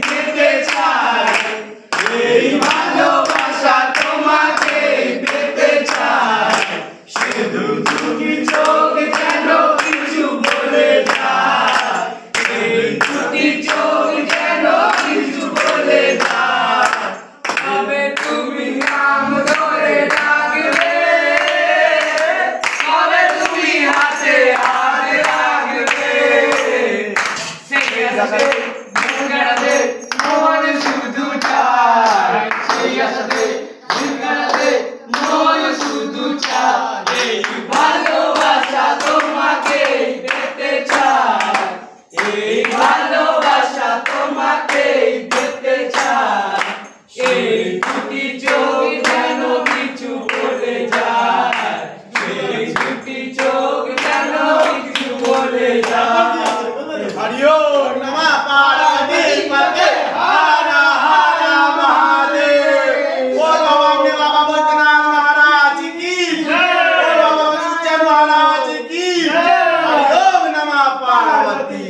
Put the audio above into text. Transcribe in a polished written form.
পেতে চাই, এই ভালোবাসা তোমাকে পেতে চাই। শুধু দুটি চোখ যেন কিছু বলে যায়, এই দুটি চোখ যেন কিছু বলে যায়। তবে তুমি নাম ধরে ডাকবে, তবে তুমি হাতে হাত রাখবে। সেই আশাতে মন কাটাতে মন শুধু চায়, সেই আশাতে মন কাটাতে মন শুধু চায়। এই ভালোবাসা তোমাকে পেতে চায়, এই ভালোবাসা তোমাকে পেতে চায়। এই দুটি চোখ যেন কিছু বলে যায়, এই দুটি চোখ যেন কিছু বলে যায়। हरिओ नमः पार्वती हर हर महादेव। बोल बाबा ने बाबा भूतनाथ महाराज की जय, बोल बाबा सच्चन महाराज की जय। हरिओ नमः पार्वती।